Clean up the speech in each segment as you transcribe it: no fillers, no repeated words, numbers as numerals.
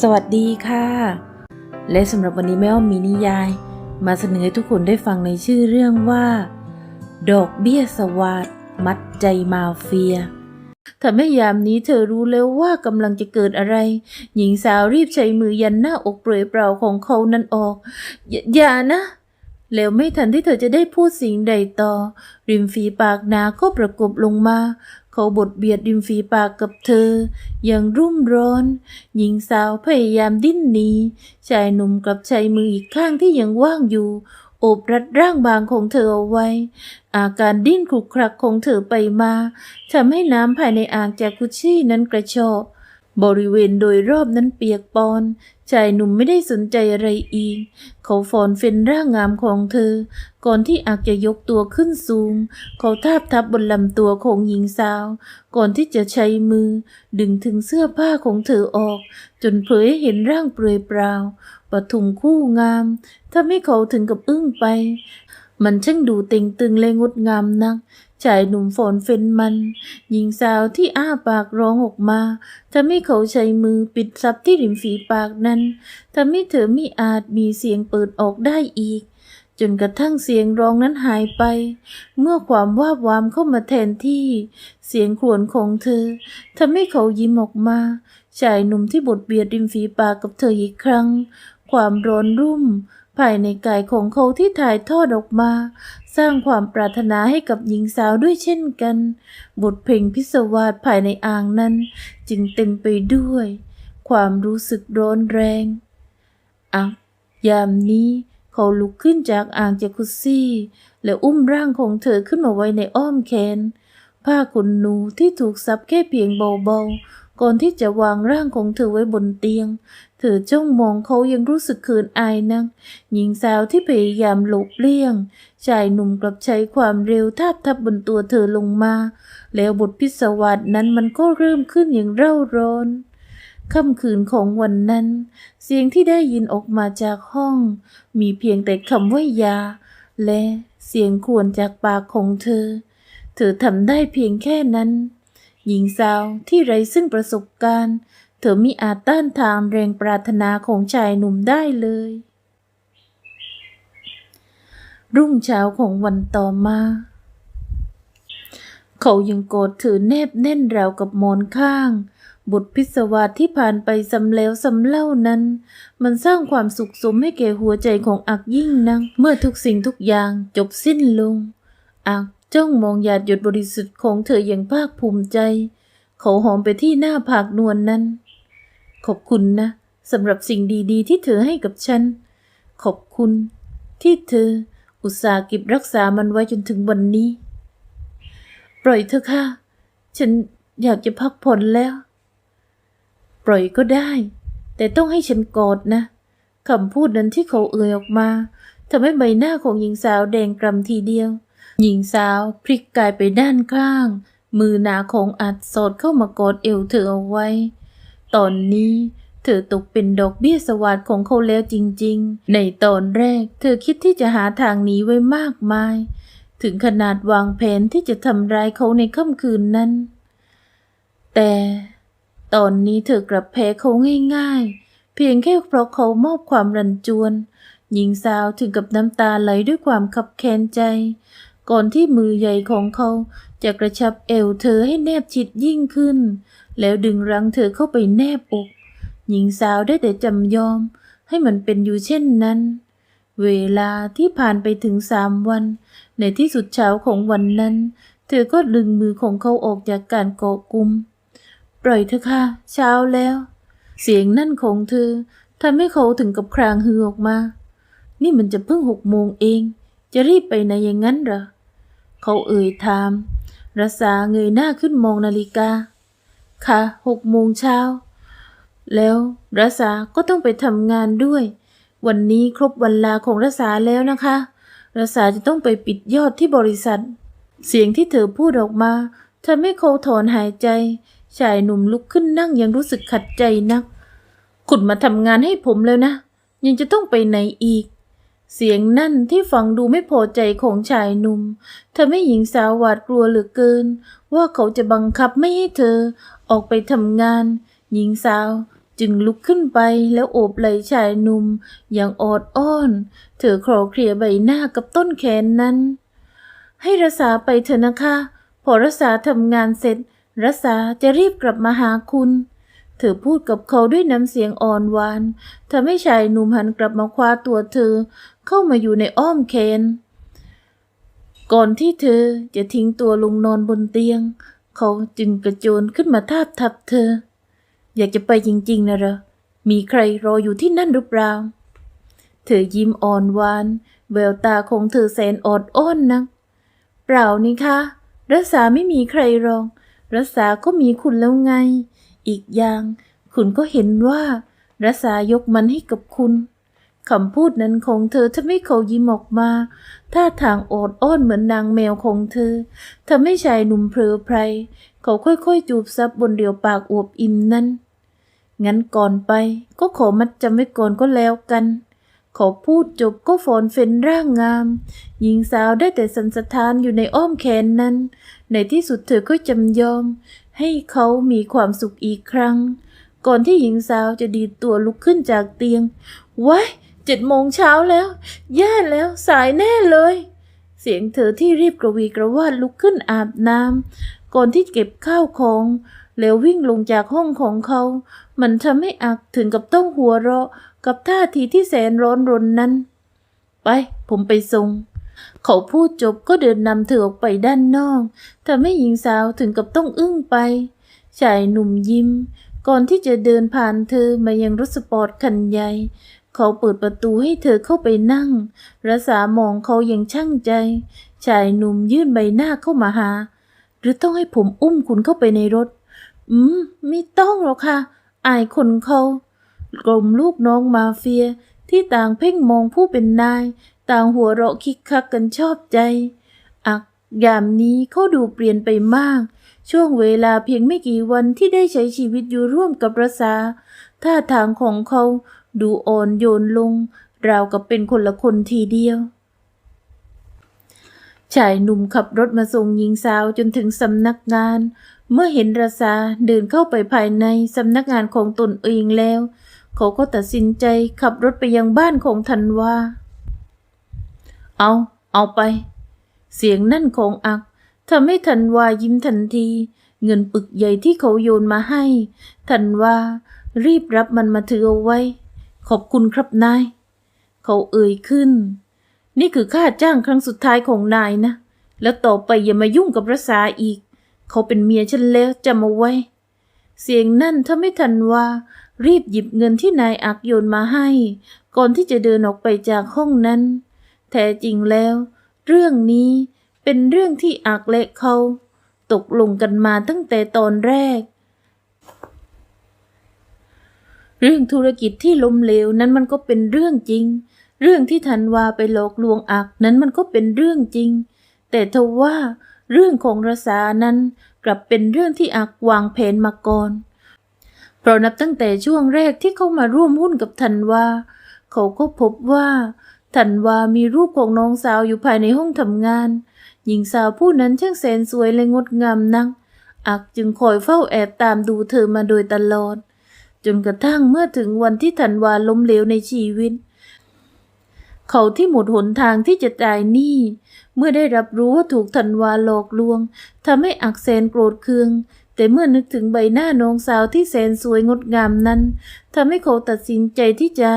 สวัสดีค่ะและสำหรับวันนี้แม่อ้อมมีนิยายมาเสนอให้ทุกคนได้ฟังในชื่อเรื่องว่าดอกเบี้ยสวาทมัดใจมาเฟียถ้าแม่ยามนี้เธอรู้แล้วว่ากำลังจะเกิดอะไรหญิงสาวรีบใช้มือยันหน้าอกเปลือยเปล่าของเขานั้นออกอย่านะแล้วไม่ทันที่เธอจะได้พูดสิ่งใดต่อริมฝีปากหนาก็ประกบลงมาเขาบดเบียดริมฝีปากกับเธออย่างรุ่มร้อนหญิงสาวพยายามดิ้นหนีชายหนุ่มกลับใช้มืออีกข้างที่ยังว่างอยู่โอบรัดร่างบางของเธอเอาไว้อาการดิ้นคลุกคลักของเธอไปมาทำให้น้ำภายในอ่างจากุชชี่นั้นกระชอกบริเวณโดยรอบนั้นเปียกปอนชายหนุ่มไม่ได้สนใจอะไรอีกเขาฟ้อนเฟ้นร่างงามของเธอก่อนที่อาจจะยกตัวขึ้นสูงเขาทาบทับบนลำตัวของหญิงสาวก่อนที่จะใช้มือดึงถึงเสื้อผ้าของเธอออกจนเผยให้เห็นร่างเปลือยเปล่าปฐุมคู่งามทำให้เขาถึงกับอึ้งไปมันช่างดูเต่งตึงและงดงามนักชายหนุ่มฟ้อนเฟ้นมันหญิงสาวที่อ้าปากร้องออกมาทำให้เขาใช้มือปิดซับที่ริมฝีปากนั้นทำให้เธอไม่อาจมีเสียงเปิดออกได้อีกจนกระทั่งเสียงร้องนั้นหายไปเมื่อความวาบวามเข้ามาแทนที่เสียงครวญของเธอทำให้เขายิ้มออกมาชายหนุ่มที่บดเบียดริมฝีปากกับเธออีกครั้งความร้อนรุ่มภายในกายของเขาที่ถ่ายทอดออกมาสร้างความปรารถนาให้กับหญิงสาวด้วยเช่นกันบทเพลงพิศวาสภายในอ่างนั้นจึงเต็มไปด้วยความรู้สึกร้อนแรงยามนี้เขาลุกขึ้นจากอ่างจากุซซี่และอุ้มร่างของเธอขึ้นมาไว้ในอ้อมแขนผ้าขนหนูที่ถูกซับแค่เพียงเบาๆก่อนที่จะวางร่างของเธอไว้บนเตียงเธอจ้องมองเขายังรู้สึกเขินอายนักหญิงสาวที่พยายามหลบเลี่ยงชายหนุ่มกลับใช้ความเร็วทาบทับบนตัวเธอลงมาแล้วบทพิศวาสนั้นมันก็เริ่มขึ้นอย่างเร่าร้อนค่ำคืนของวันนั้นเสียงที่ได้ยินออกมาจากห้องมีเพียงแต่คำว่ายาและเสียงครวญจากปากของเธอทำได้เพียงแค่นั้นหญิงสาวที่ไร้ซึ่งประสบการณ์เธอมิอาจต้านทานแรงปรารถนาของชายหนุ่มได้เลยรุ่งเช้าของวันต่อมาเขายังกอดเธอแนบแน่นราวกับหมอนข้างบทพิศวาสที่ผ่านไปซ้ำแล้วซ้ำเล่านั้นมันสร้างความสุขสมให้แก่หัวใจของอักยิ่งนักเมื่อทุกสิ่งทุกอย่างจบสิ้นลงอักจ้องมองหยาดหยดบริสุทธิ์ของเธออย่างภาคภูมิใจเขาหอมไปที่หน้าผากนวลนั้นขอบคุณนะสำหรับสิ่งดีๆที่เธอให้กับฉันขอบคุณที่เธออุตส่าห์เก็บรักษามันไว้จนถึงวันนี้ปล่อยเถอะค่ะฉันอยากจะพักผ่อนแล้วปล่อยก็ได้แต่ต้องให้ฉันกอดนะคำพูดนั้นที่เขาเอ่ยออกมาทำให้ใบหน้าของหญิงสาวแดงกล่ำทีเดียวหญิงสาวพลิกกายไปด้านข้างมือหนาของอัดสอดเข้ามากอดเอวเธอเอาไว้ตอนนี้เธอตกเป็นดอกเบี้ยสวาทของเขาแล้วจริงๆในตอนแรกเธอคิดที่จะหาทางหนีไว้มากมายถึงขนาดวางแผนที่จะทำร้ายเขาในค่ำคืนนั้นแต่ตอนนี้เธอกลับแพ้เขาง่ายๆเพียงแค่เพราะเขามอบความรันจวนหญิงสาวถึงกับน้ำตาไหลด้วยความคับแค้นใจก่อนที่มือใหญ่ของเขาจะกระชับเอวเธอให้แนบชิดยิ่งขึ้นแล้วดึงรั้งเธอเข้าไปแนบอกหญิงสาวได้แต่จำยอมให้มันเป็นอยู่เช่นนั้นเวลาที่ผ่านไปถึง3 วันในที่สุดเช้าของวันนั้นเธอก็ดึงมือของเขาออกจากการเกาะกุมปล่อยเถอะค่ะเช้าแล้วเสียงนั่นของเธอทำให้เขาถึงกับครางฮือออกมานี่มันจะเพิ่ง6 โมงเองจะรีบไปไหนอย่างนั้นเหรอเขาเอ่ยถามรัศาเงยหน้าขึ้นมองนาฬิกาค่ะ6 โมงเช้าแล้วรัศาก็ต้องไปทำงานด้วยวันนี้ครบวันลาของรัศาแล้วนะคะรัศาจะต้องไปปิดยอดที่บริษัทเสียงที่เธอพูดออกมาทำให้เขาถอนหายใจชายหนุ่มลุกขึ้นนั่งยังรู้สึกขัดใจนักคุณมาทำงานให้ผมแล้วนะยังจะต้องไปไหนอีกเสียงนั่นที่ฟังดูไม่พอใจของชายหนุ่มทำให้หญิงสาวหวาดกลัวเหลือเกินว่าเขาจะบังคับไม่ให้เธอออกไปทำงานหญิงสาว จึงลุกขึ้นไปแล้วโอบไหล่ชายหนุ่มอย่างออดอ้อนเธอคลอเคลียใบหน้ากับต้นแขนนั้นให้รัษาไปเถอะนะคะพอรัษาทำงานเสร็จรัษาจะรีบกลับมาหาคุณเธอพูดกับเขาด้วยน้ำเสียงอ่อนหวานทำให้ชายหนุ่มหันกลับมาคว้าตัวเธอเข้ามาอยู่ในอ้อมแขนก่อนที่เธอจะทิ้งตัวลงนอนบนเตียงเขาจึงกระโจนขึ้นมาทาบทับเธออยากจะไปจริงๆนะเหรอมีใครรออยู่ที่นั่นหรือเปล่าเธอยิ้มอ่อนหวานแววตาของเธอแสนอดอ้อนนักเปล่านี่คะรัษาไม่มีใครหรอกรัษาก็มีคุณแล้วไงอีกอย่างคุณก็เห็นว่ารัษายกมันให้กับคุณคำพูดนั้นของเธอทำให้เขายิ้มออกมาท่าทางอดอ้อนเหมือนนางแมวของเธอทำให้ชายหนุ่มเพลอไพรเขาค่อยๆจูบซับบนเดี่ยวปากอวบอิ่มนั้นงั้นก่อนไปก็ขอมัดจำไว้ก่อนก็แล้วกันเขาพูดจบก็ฟอนเฟ้นร่างงามหญิงสาวได้แต่สันสะท้านอยู่ในอ้อมแขนนั้นในที่สุดเธอก็จำยอมให้เขามีความสุขอีกครั้งก่อนที่หญิงสาวจะดีดตัวลุกขึ้นจากเตียงว้าย7 โมงเช้าแล้วแย่แล้วสายแน่เลยเสียงเธอที่รีบกระวีกระวาดลุกขึ้นอาบน้ำก่อนที่เก็บข้าวของแล้ววิ่งลงจากห้องของเขามันทำให้อักถึงกับต้องหัวเราะกับท่าทีที่แสนร้อนรนนั้นไปผมไปส่งเขาพูดจบก็เดินนำเธอออกไปด้านนอกทำให้หญิงสาวถึงกับต้องอึ้งไปชายหนุ่มยิ้มก่อนที่จะเดินผ่านเธอมายังรถสปอร์ตคันใหญ่เขาเปิดประตูให้เธอเข้าไปนั่งรัษามองเขาอย่างช่างใจชายหนุ่มยื่นใบหน้าเข้ามาหาหรือต้องให้ผมอุ้มคุณเข้าไปในรถไม่ต้องหรอกค่ะอายคนเขากลุ่มลูกน้องมาเฟียที่ต่างเพ่งมองผู้เป็นนายต่างหัวเราะคิกคักกันชอบใจอักยามนี้เขาดูเปลี่ยนไปมากช่วงเวลาเพียงไม่กี่วันที่ได้ใช้ชีวิตอยู่ร่วมกับรัษาท่าทางของเขาดูอ่อนโยนลงราวกับเป็นคนละคนทีเดียวชายหนุ่มขับรถมาส่งหญิงสาวจนถึงสำนักงานเมื่อเห็นรัษาเดินเข้าไปภายในสำนักงานของตนเองแล้วเขาก็ตัดสินใจขับรถไปยังบ้านของธันวาเอาไปเสียงนั่นของอักทำให้ธันวายิ้มทันทีเงินปึกใหญ่ที่เขาโยนมาให้ธันวารีบรับมันมาถือเอาไว้ขอบคุณครับนายเขาเอ่ยขึ้นนี่คือค่าจ้างครั้งสุดท้ายของนายนะแล้วต่อไปอย่ามายุ่งกับรัษาอีกเขาเป็นเมียฉันแล้วจำเอาไว้เสียงนั่นทำให้ธันวารีบหยิบเงินที่นายอักโยนมาให้ก่อนที่จะเดินออกไปจากห้องนั้นแท้จริงแล้วเรื่องนี้เป็นเรื่องที่อักและเขาตกลงกันมาตั้งแต่ตอนแรกเรื่องธุรกิจที่ล้มเหลวนั้นมันก็เป็นเรื่องจริงเรื่องที่ธันวาไปหลอกลวงอักนั้นมันก็เป็นเรื่องจริงแต่ทว่าเรื่องของรัษานั้นกลับเป็นเรื่องที่อักวางแผนมาก่อนเพราะนับตั้งแต่ช่วงแรกที่เขามาร่วมหุ้นกับธันวาเขาก็พบว่าธันวามีรูปของน้องสาวอยู่ภายในห้องทำงานหญิงสาวผู้นั้นช่างแสนสวยและงดงามนักอักจึงคอยเฝ้าแอบตามดูเธอมาโดยตลอดจนกระทั่งเมื่อถึงวันที่ธันวาล้มเหลวในชีวิตเขาที่หมดหนทางที่จะจ่ายหนี้เมื่อได้รับรู้ว่าถูกธันวาหลอกลวงทำให้อักแสนโกรธเคืองแต่เมื่อนึกถึงใบหน้าน้องสาวที่แสนสวยงดงามนั้นทำให้เขาตัดสินใจที่จะ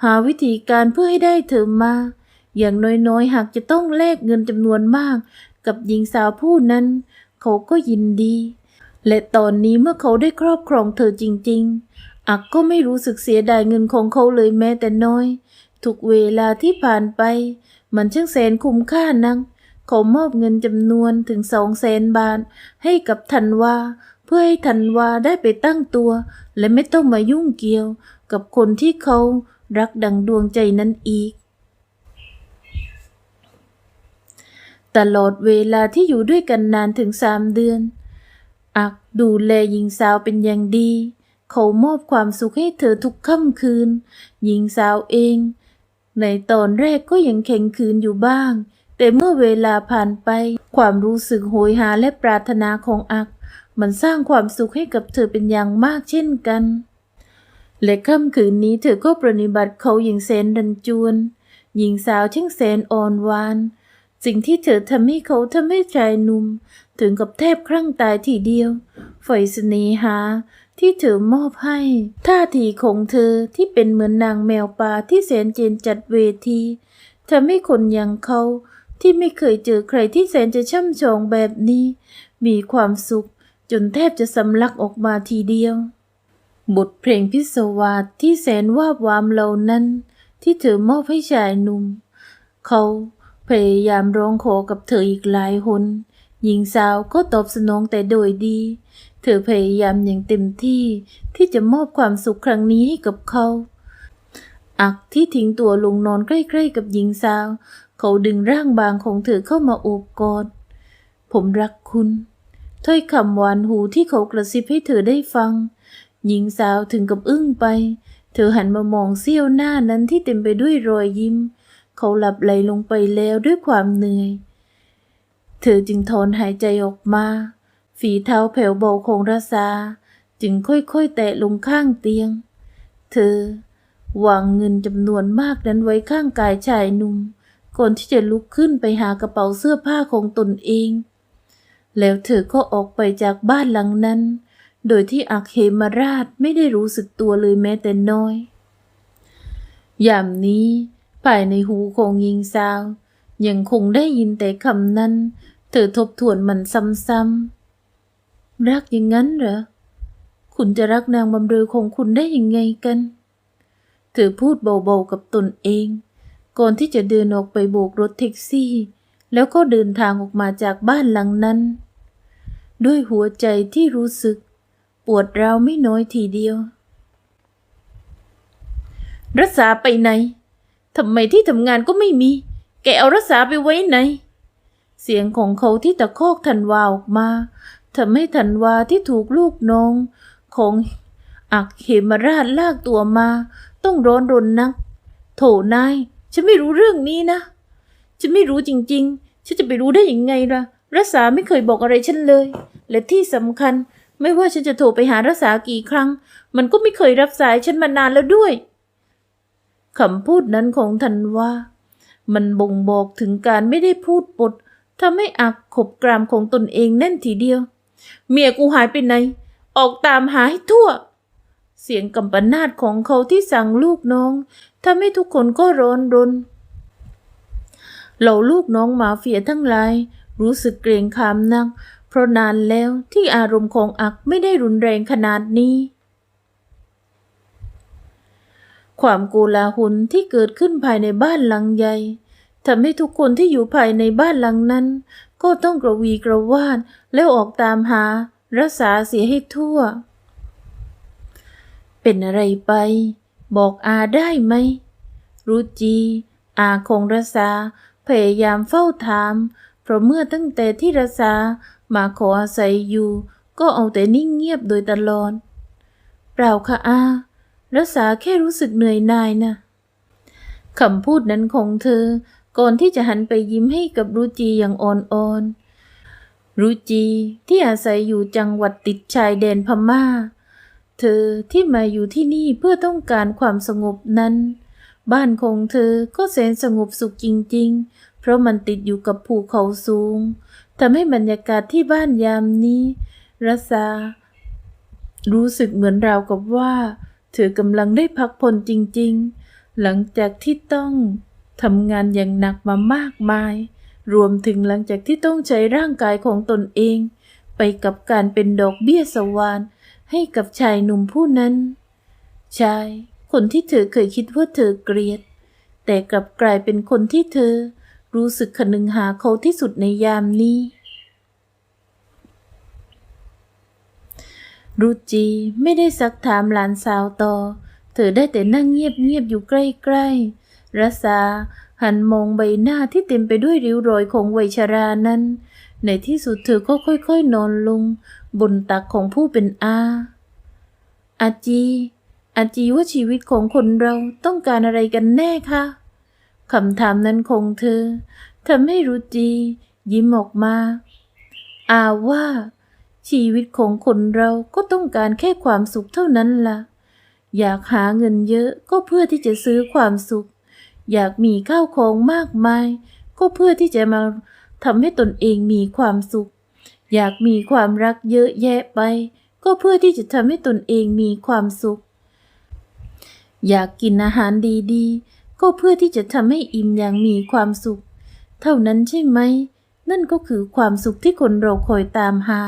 หาวิธีการเพื่อให้ได้เธอมาอย่างน้อยๆหากจะต้องแลกเงินจำนวนมากกับหญิงสาวผู้นั้นเขาก็ยินดีและตอนนี้เมื่อเขาได้ครอบครองเธอจริงๆอักก็ไม่รู้สึกเสียดายเงินของเขาเลยแม้แต่น้อยทุกเวลาที่ผ่านไปมันช่างแสนคุ้มค่านักเขามอบเงินจำนวนถึง200,000 บาทให้กับธันวาเพื่อให้ธันวาได้ไปตั้งตัวและไม่ต้องมายุ่งเกี่ยวกับคนที่เขารักดังดวงใจนั้นอีกตลอดเวลาที่อยู่ด้วยกันนานถึง3 เดือนอักดูแลหญิงสาวเป็นอย่างดีเขามอบความสุขให้เธอทุกค่ำคืนหญิงสาวเองในตอนแรกก็ยังแข็งขืนอยู่บ้างแต่เมื่อเวลาผ่านไปความรู้สึกโหยหาและปรารถนาของอักมันสร้างความสุขให้กับเธอเป็นอย่างมากเช่นกัน และค่ำคืนนี้เธอก็ปรนนิบัติเขาอย่างแสนรันจวนหญิงสาวช่างแสนอ่อนหวานสิ่งที่เธอทำให้เขาทำให้ชายหนุ่มถึงกับแทบคลั่งตายทีเดียวไฟเสน่หาที่เธอมอบให้ท่าทีของเธอที่เป็นเหมือนนางแมวป่าที่แสนเจนจัดเวทีทำให้คนอย่างเขาที่ไม่เคยเจอใครที่แสนจะช่ำชองแบบนี้มีความสุขจนแทบจะสำลักออกมาทีเดียวบทเพลงพิศวาสที่แสนวาบวามเหล่านั้นที่เธอมอบให้ชายหนุ่มเขาพยายามร้องขอกับเธออีกหลายหนหญิงสาวก็ตอบสนองแต่โดยดีเธอพยายามอย่างเต็มที่ที่จะมอบความสุขครั้งนี้ให้กับเขาอักที่ทิ้งตัวลงนอนใกล้ๆกับหญิงสาวเขาดึงร่างบางของเธอเข้ามาโอบกอดผมรักคุณถ้อยคำหวานหูที่เขากระซิบให้เธอได้ฟังหญิงสาวถึงกับอึ้งไปเธอหันมามองเสี้ยวหน้านั้นที่เต็มไปด้วยรอยยิ้มเขาหลับไหลลงไปแล้วด้วยความเหนื่อยเธอจึงถอนหายใจออกมาฝีเท้าแผ่วเบาของรสาจึงค่อยๆแตะลงข้างเตียงเธอวางเงินจำนวนมากนั้นไว้ข้างกายชายหนุ่มก่อนที่จะลุกขึ้นไปหากระเป๋าเสื้อผ้าของตนเองแล้วเธอก็ออกไปจากบ้านหลังนั้นโดยที่อักเหมราชไม่ได้รู้สึกตัวเลยแม้แต่น้อยยามนี้ภายในหูของหญิงสาวยังคงได้ยินแต่คำนั้นเธอทบทวนมันซ้ำๆรักอย่างนั้นเหรอคุณจะรักนางบำเรอของคุณได้ยังไงกันเธอพูดเบาๆกับตนเองก่อนที่จะเดินออกไปโบกรถแท็กซี่แล้วก็เดินทางออกมาจากบ้านหลังนั้นด้วยหัวใจที่รู้สึกปวดร้าวไม่น้อยทีเดียวรักษาไปไหนทำไมที่ทำงานก็ไม่มีแกเอารักษาไปไว้ไหนเสียงของเขาที่ตะคอกธันวาออกมาทำให้ธันวาที่ถูกลูกน้องของอักเหมราชลากตัวมาต้องร้อนรนนักโถนายฉันไม่รู้เรื่องนี้นะฉันไม่รู้จริงๆฉันจะไปรู้ได้ยังไงล่ะรักษาไม่เคยบอกอะไรฉันเลยและที่สำคัญไม่ว่าฉันจะโทรไปหารักษากี่ครั้งมันก็ไม่เคยรับสายฉันมานานแล้วด้วยคำพูดนั้นของธันวามันบ่งบอกถึงการไม่ได้พูดปดทำให้อักขบกรามของตนเองแน่นทีเดียวเมียกูหายไปไหนออกตามหาให้ทั่วเสียงกำปนาตของเขาที่สั่งลูกน้องทำให้ทุกคนก็ร้อนรนเหล่าลูกน้องมาเฟียทั้งหลายรู้สึกเกรงขามนักเพราะนานแล้วที่อารมณ์ของอักไม่ได้รุนแรงขนาดนี้ความโกลาหลที่เกิดขึ้นภายในบ้านหลังใหญ่ทำให้ทุกคนที่อยู่ภายในบ้านหลังนั้นก็ต้องกระวีกระวาดแล้วออกตามหารักษาเสียให้ทั่วเป็นอะไรไปบอกอาได้ไหมรุจีอาของรักษาพยายามเฝ้าถามเพราะเมื่อตั้งแต่ที่รักษามาขออาศัยอยู่ก็เอาแต่นิ่งเงียบโดยตลอดเปล่าค่ะอารักษาแค่รู้สึกเหนื่อยหน่ายนะคำพูดนั้นของเธอก่อนที่จะหันไปยิ้มให้กับรุจีอย่างอ่อนๆรุจีที่อาศัยอยู่จังหวัดติดชายแดนพม่าเธอที่มาอยู่ที่นี่เพื่อต้องการความสงบนั้นบ้านของเธอก็แสนสงบสุขจริงๆเพราะมันติดอยู่กับภูเขาสูงทำให้บรรยากาศที่บ้านยามนี้รักษารู้สึกเหมือนราวกับว่าเธอกำลังได้พักผ่อนจริงๆหลังจากที่ต้องทำงานอย่างหนักมามากมายรวมถึงหลังจากที่ต้องใช้ร่างกายของตนเองไปกับการเป็นดอกเบี้ยสวรรค์ให้กับชายหนุ่มผู้นั้นชายคนที่เธอเคยคิดว่าเธอเกลียดแต่กลับกลายเป็นคนที่เธอรู้สึกคนึงหาเขาที่สุดในยามนี้รุจีไม่ได้ซักถามหลานสาวต่อเธอได้แต่นั่งเงียบๆอยู่ใกล้ๆรัษาหันมองใบหน้าที่เต็มไปด้วยริ้วรอยของวัยชรานั้นในที่สุดเธอก็ค่อยๆนอนลงบนตักของผู้เป็นอาจีว่าชีวิตของคนเราต้องการอะไรกันแน่คะคำถามนั้นของเธอทำให้รุจียิ้มออกมาว่าชีวิตของคนเราก็ต้องการแค่ความสุขเท่านั้นล่ะ อยากหาเงินเยอะก็เพื่อที่จะซื้อความสุขอยากมีข้าวของมากมายก็เพื่อที่จะมาทำให้ตนเองมีความสุขอยากมีความรักเยอะแยะไปก็เพื่อที่จะทำให้ตนเองมีความสุขอยากกินอาหารดีๆก็เพื่อที่จะทำให้อิ่มอย่างมีความสุขเท่านั้นใช่ไหมนั่นก็คือความสุขที่คนเราคอยตามหา